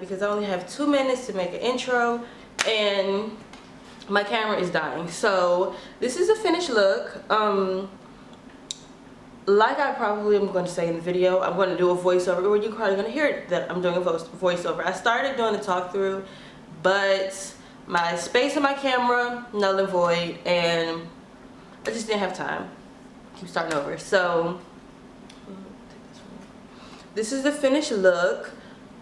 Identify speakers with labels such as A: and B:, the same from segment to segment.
A: because I only have 2 minutes to make an intro and my camera is dying. So this is a finished look. Like I probably am going to say in the video, I'm going to do a voiceover, or you're probably going to hear that I'm doing a voiceover. I started doing a talk through, but my space on my camera, null and void, and I just didn't have time. Keep starting over. So this is the finished look.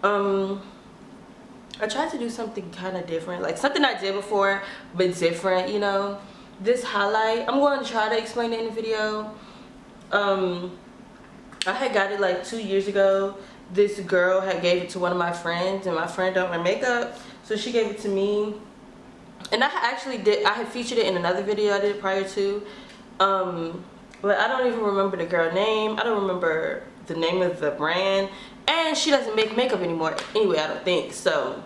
A: I tried to do something kind of different, like something I did before but different, you know. This highlight, I'm going to try to explain it in the video. I had got it like 2 years ago. This girl had gave it to one of my friends, and my friend don't wear makeup, so she gave it to me. And I had featured it in another video I did prior to, but I don't even remember the girl name. I don't remember the name of the brand, and she doesn't make makeup anymore anyway, I don't think, so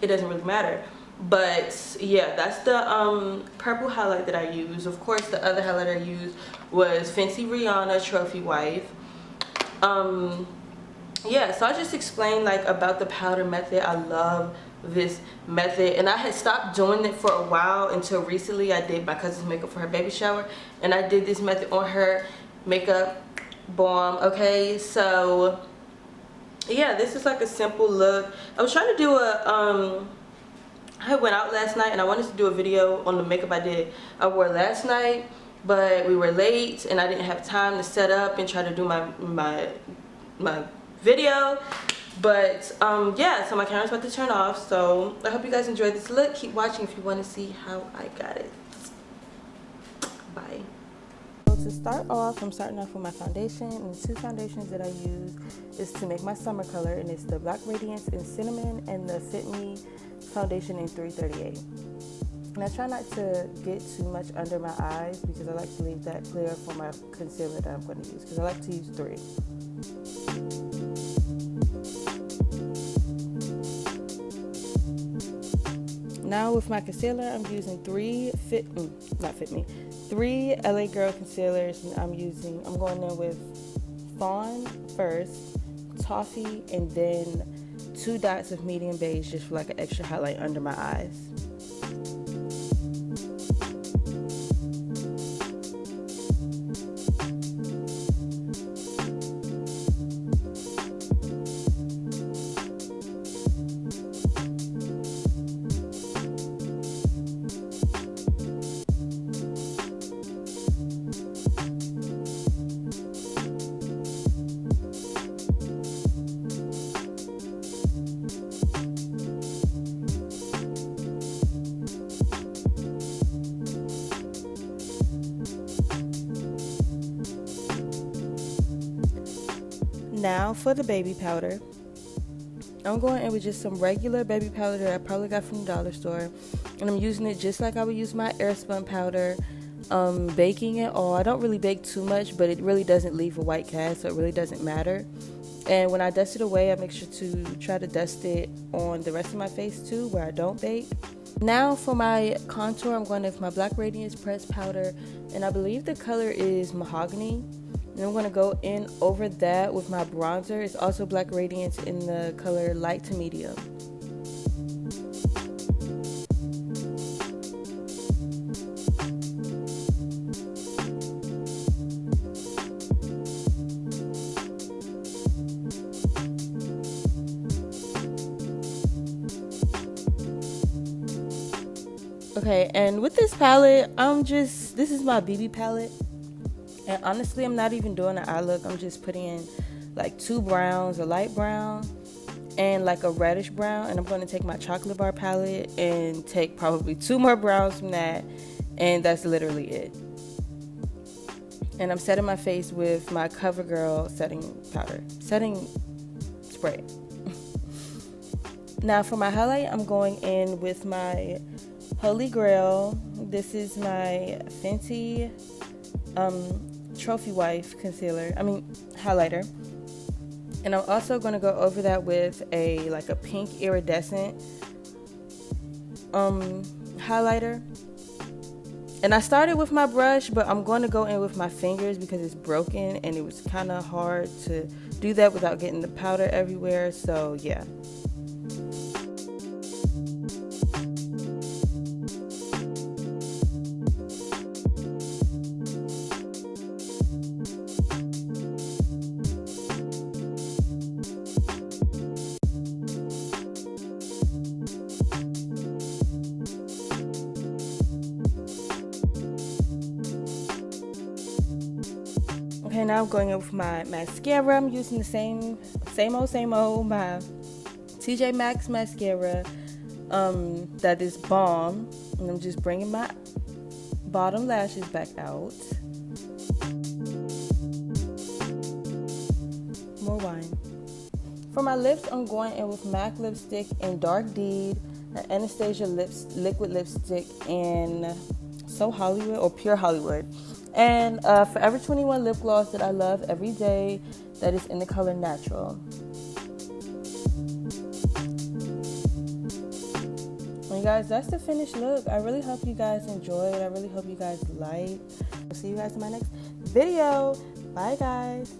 A: it doesn't really matter. But yeah, that's the purple highlight that I use. Of course, the other highlight I used was Fenty Rihanna Trophy Wife. Yeah, so I just explained like about the powder method. I love this method, and I had stopped doing it for a while until recently. I did my cousin's makeup for her baby shower, and I did this method on her makeup bomb. Okay, so yeah, this is like a simple look. I was trying to do a I went out last night and I wanted to do a video on the makeup I wore last night, but we were late and I didn't have time to set up and try to do my video. But yeah, so my camera's about to turn off, so I hope you guys enjoyed this look. Keep watching if you want to see how I got it. Bye. So to start off, I'm starting off with my foundation, and the 2 foundations that I use is to make my summer color, and it's the Black Radiance in Cinnamon and the Fit Me foundation in 338. And I try not to get too much under my eyes because I like to leave that clear for my concealer that I'm going to use, because I like to use 3. Now with my concealer, I'm using 3 LA Girl concealers, and I'm going in with Fawn first, Toffee, and then 2 dots of medium beige just for like an extra highlight under my eyes. Now for the baby powder, I'm going in with just some regular baby powder that I probably got from the dollar store, and I'm using it just like I would use my airspun powder, baking it all. I don't really bake too much, but it really doesn't leave a white cast, so it really doesn't matter. And when I dust it away, I make sure to try to dust it on the rest of my face too, where I don't bake. Now for my contour, I'm going with my Black Radiance pressed powder, and I believe the color is Mahogany. And I'm going to go in over that with my bronzer. It's also Black Radiance in the color light to medium. Okay, and with this palette, this is my BB palette. And honestly, I'm not even doing an eye look. I'm just putting in like 2 browns, a light brown and like a reddish brown. And I'm going to take my chocolate bar palette and take probably 2 more browns from that. And that's literally it. And I'm setting my face with my CoverGirl setting spray. Now for my highlight, I'm going in with my Holy Grail. This is my Fenty Trophy Wife highlighter, and I'm also going to go over that with a pink iridescent highlighter. And I started with my brush, but I'm going to go in with my fingers because it's broken and it was kind of hard to do that without getting the powder everywhere. So yeah. And now I'm going in with my mascara. I'm using the same old, my TJ Maxx mascara. That is bomb. And I'm just bringing my bottom lashes back out. More wine. For my lips, I'm going in with MAC lipstick in Dark Deed, Anastasia liquid lipstick in So Hollywood or Pure Hollywood, and Forever 21 lip gloss that I love every day, that is in the color Natural. And guys, that's the finished look. I really hope you guys enjoyed. I really hope you guys liked. I'll see you guys in my next video. Bye guys.